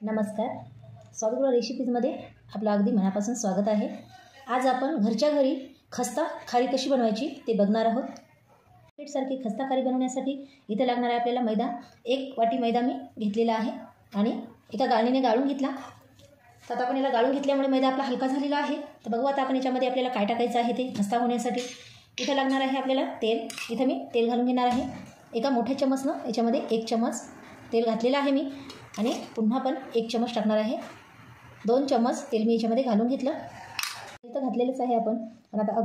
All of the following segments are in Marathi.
नमस्कार. स्वादगृह रेसिपीजमध्ये आपलं अगदी मनापासून स्वागत आहे. आज आपण घरच्या घरी खस्ता खारी कशी बनवायची ते बघणार आहोत. पीठसारखी खस्ता खारी बनवण्यासाठी इथे लागणार आहे आपल्याला मैदा. 1 वाटी मैदा मी घेतलेला आहे आणि एका गाळणीने गाळून घेतला. तर आता आपण याला गाळून घेतल्यामुळे मैदा आपला हलका झालेला आहे. तर बघू आता आपण याच्यामध्ये आपल्याला काय टाकायचं आहे ते खस्ता होण्यासाठी. इथे लागणार आहे आपल्याला तेल. इथे मी तेल घालून घेणार आहे. एका मोठ्या चमचनं याच्यामध्ये 1 चमच तेल घातलेलं आहे मी आणि पुन्हा पण 1 चमच टाकणार आहे. 2 चमच तेल मी याच्यामध्ये घालून घेतलं. इथं घातलेलंच आहे आपण. पण आता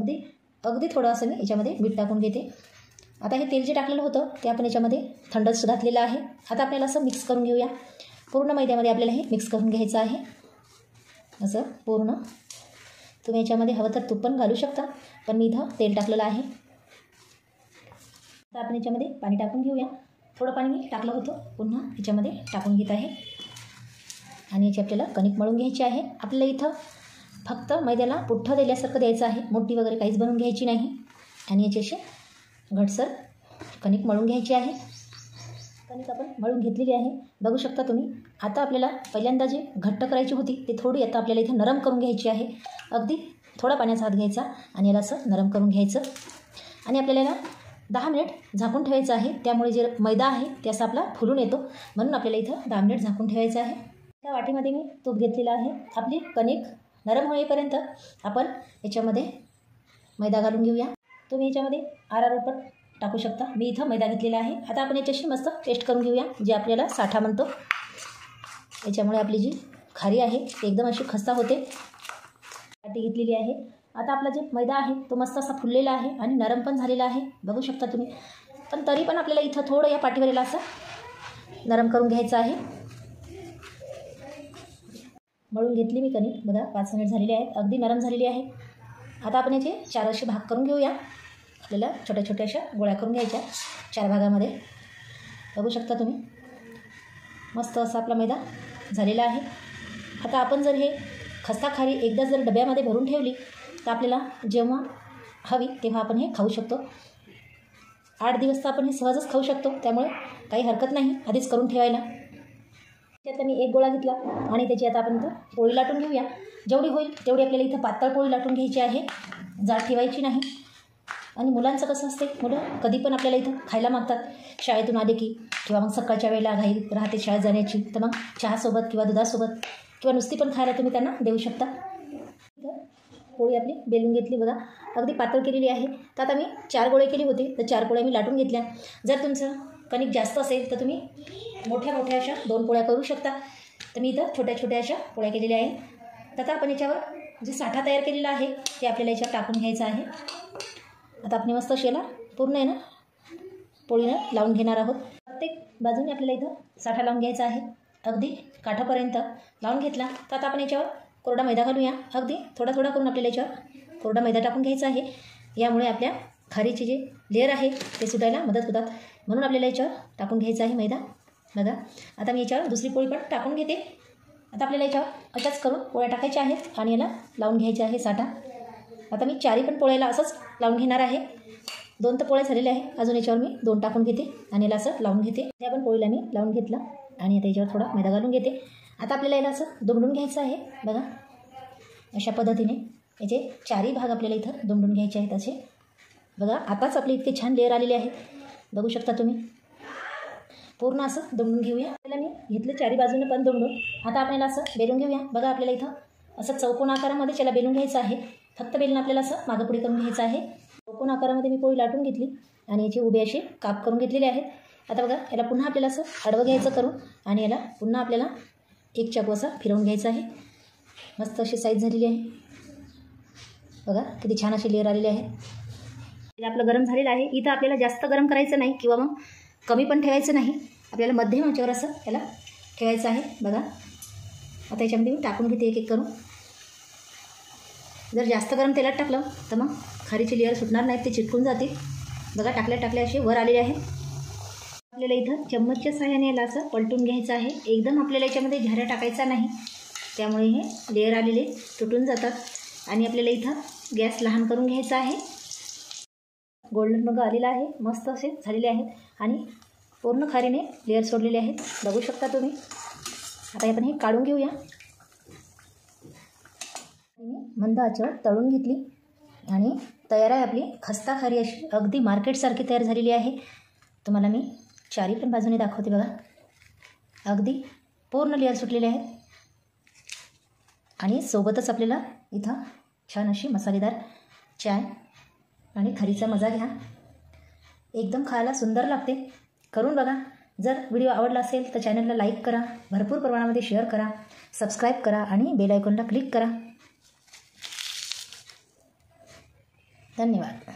अगदी थोडं असं मी याच्यामध्ये मीठ टाकून घेते. आता हे तेल जे टाकलेलं होतं ते आपण याच्यामध्ये थंडच घातलेलं आहे. आता आपल्याला असं मिक्स करून घेऊया. पूर्ण मैद्यामध्ये आपल्याला हे मिक्स करून घ्यायचं आहे. असं पूर्ण. तुम्ही याच्यामध्ये हवं तर तूप पण घालू शकता, पण मी इथं तेल टाकलेलं आहे. आता आपण याच्यामध्ये पाणी टाकून घेऊया. थोडं पाणी मी टाकलं होतं, पुन्हा याच्यामध्ये टाकून घेत आहे. आणि याची आपल्याला कणिक मळून घ्यायची आहे. आपल्याला इथं फक्त मैद्याला पुठ्ठं दिल्यासारखं द्यायचं आहे. मोठी वगैरे काहीच बनवून घ्यायची नाही. आणि याची अशी घटसर कणिक मळून घ्यायची आहे. कणिक आपण मळून घेतलेली आहे, बघू शकता तुम्ही. आता आपल्याला पहिल्यांदा जी घट्ट करायची होती ते थोडी आता आपल्याला इथं नरम करून घ्यायची आहे. अगदी थोडा पाण्याचा हात घ्यायचा आणि याला असं नरम करून घ्यायचं. आणि आपल्याला याला 10 मिनिट झाकून ठेवायचं आहे. त्यामुळे जे मैदा आहे ते असं आपला फुलून येतो, म्हणून आपल्याला इथं 10 मिनिट झाकून ठेवायचं आहे. त्या वाटीमध्ये मी तूप घेतलेलं आहे. आपली कणिक नरम होईपर्यंत आपण याच्यामध्ये मैदा घालून घेऊया. तुम्ही याच्यामध्ये अरारोट पण टाकू शकता. मी इथं मैदा घेतलेला आहे. आता आपण याच्याशी मस्त पेस्ट करून घेऊया, जे आपल्याला साठा म्हणतो. याच्यामुळे आपली जी खारी आहे ती एकदम अशी खस्ता होते. वाटी घेतलेली आहे. आता आपला जे मैदा आहे तो मस्त असा फुललेला आहे आणि नरम पण झालेला आहे, बघू शकता तुम्ही. पण तरी पण आपल्याला इथं थोडं या पाठीवरीला असं नरम करून घ्यायचं आहे. मळून घेतली मी कणिक. बघा 5 मिनिट झालेले आहेत, अगदी नरम झालेली आहे. आता आपण याचे 4 असे भाग करून घेऊया. आपल्याला छोट्या छोट्या अशा गोळ्या करून घ्यायच्या 4 भागामध्ये, बघू शकता तुम्ही. मस्त असा आपला मैदा झालेला आहे. आता आपण जर हे खस्ता खारी एकदा जर डब्यामध्ये भरून ठेवली तर आपल्याला जेव्हा हवी तेव्हा आपण हे खाऊ शकतो. 8 दिवस तर आपण हे सहजच खाऊ शकतो, त्यामुळे काही हरकत नाही आधीच करून ठेवायला. त्यात मी 1 गोळा घेतला आणि त्याची आता आपण इथं पोळी लाटून घेऊया. जेवढी होईल तेवढी आपल्याला इथं पातळ पोळी लाटून घ्यायची आहे, जाड ठेवायची नाही. आणि मुलांचं कसं असते, मुलं कधी पण आपल्याला इथं खायला मागतात. शाळेतून आले की किंवा मग सकाळच्या वेळेला घाई राहते शाळेत जाण्याची, तर मग चहासोबत किंवा दुधासोबत किंवा नुसती पण खायला तुम्ही त्यांना देऊ शकता. पोळी आपली बेलून घेतली, बघा अगदी पातळ केलेली आहे. तर आता मी 4 गोळे केली होती, तर 4 पोळ्या मी लाटून घेतल्या. जर तुमचं कणिक जास्त असेल तर तुम्ही मोठ्या अशा 2 पोळ्या करू शकता. तर मी इथं छोट्या अशा पोळ्या केलेल्या आहेत. तर आता आपण याच्यावर जे साठा तयार केलेला आहे ते आपल्याला याच्यावर टाकून घ्यायचं आहे. आता आपण मस्त शेला पूर्ण आहे ना पोळीनं लावून घेणार आहोत. प्रत्येक बाजूने आपल्याला इथं साठा लावून घ्यायचा आहे, अगदी काठापर्यंत लावून घेतला. तर आता आपण याच्यावर कोरडा मैदा घालूया. अगदी थोडा करून आपल्याला याच्यावर कोरडा मैदा टाकून घ्यायचा आहे. यामुळे आपल्या खारीचे जे लेअर आहे ते सुटायला मदत होतात, म्हणून आपल्याला याच्यावर टाकून घ्यायचा आहे मैदा. बघा आता मी याच्यावर दुसरी पोळी पण टाकून घेते. आता आपल्याला याच्यावर अशाच करून पोळ्या टाकायच्या आहेत आणि याला लावून घ्यायचे आहे साठा. आता मी 4 पण पोळ्याला असंच लावून घेणार आहे. 2 तर पोळ्या झालेल्या आहे, अजून याच्यावर मी 2 टाकून घेते आणि याला असं लावून घेते. त्या पण पोळीला मी लावून घेतला आणि आता याच्यावर थोडा मैदा घालून घेते. आता आपल्याला याला असं दुमडून घ्यायचं आहे. बघा अशा पद्धतीने याचे 4ही भाग आपल्याला इथं दुमडून घ्यायचे आहेत असे. बघा आताच आपले इतके छान लेअर आलेले आहेत, बघू शकता तुम्ही. पूर्ण असं दुमडून घेऊया. आपल्याला मी घेतलं 4ही बाजूने पण दुमडून. आता आपल्याला असं बेलून घेऊया. बघा आपल्याला इथं असं चौकोन आकारामध्ये त्याला बेलून घ्यायचं आहे. फक्त बेलून आपल्याला असं मागं पुढे करून घ्यायचं आहे. चौकोन आकारामध्ये मी पोळी लाटून घेतली आणि याचे उभे असे काप करून घेतलेले आहेत. आता बघा याला पुन्हा आपल्याला असं आडवं घ्यायचं करून आणि याला पुन्हा आपल्याला एक चाकू असा फिरवून घ्यायचा आहे. मस्त अशी साईज झालेली आहे. बघा किती छान असे लेअर आलेले आहेत. आपलं गरम झालेलं आहे. इथं आपल्याला जास्त गरम करायचं नाही किंवा मग कमी पण ठेवायचं नाही. आपल्याला मध्यम आचेवर असं याला ठेवायचं आहे. बघा आता याच्यामध्ये मी टाकून घेते एक करून. जर जास्त गरम तेलात टाकलं तर मग खारीचे लेअर सुटणार नाहीत, ते चिटकून जातील. बघा टाकल्या असे वर आलेले आहेत. आपल्याला इथं चम्मचच्या सहाय्याने याला असं पलटून घ्यायचं आहे. एकदम आपल्याला याच्यामध्ये झाऱ्या टाकायचा नाही, त्यामुळे हे लेअर आलेले तुटून जातात. आणि आपल्याला इथं गॅस लहान करून घ्यायचा आहे. गोल्डन रंग आलेला आहे, मस्त असे झालेले आहेत आणि पूर्ण खारीने लेअर सोडलेले आहेत, बघू शकता तुम्ही. आता आपण हे काढून घेऊया. मंद आचेवर तळून घेतली आणि तयार आहे आपली खस्ता खारी अशी अगदी मार्केटसारखी तयार झालेली आहे. तुम्हाला मी चारी पण बाजूने दाखवते बघा. अगदी पूर्ण लेअर सुटलेले आहेत आणि सोबतच आपल्याला इथं छान अशी मसालेदार चाय आणि खारीचा मजा घ्या. एकदम खायला सुंदर लागते. करून बघा. जर व्हिडिओ आवडला असेल तर चॅनलला लाईक करा, भरपूर प्रमाणामध्ये शेअर करा, सबस्क्राईब करा आणि बेल आयकॉनला क्लिक करा. धन्यवाद.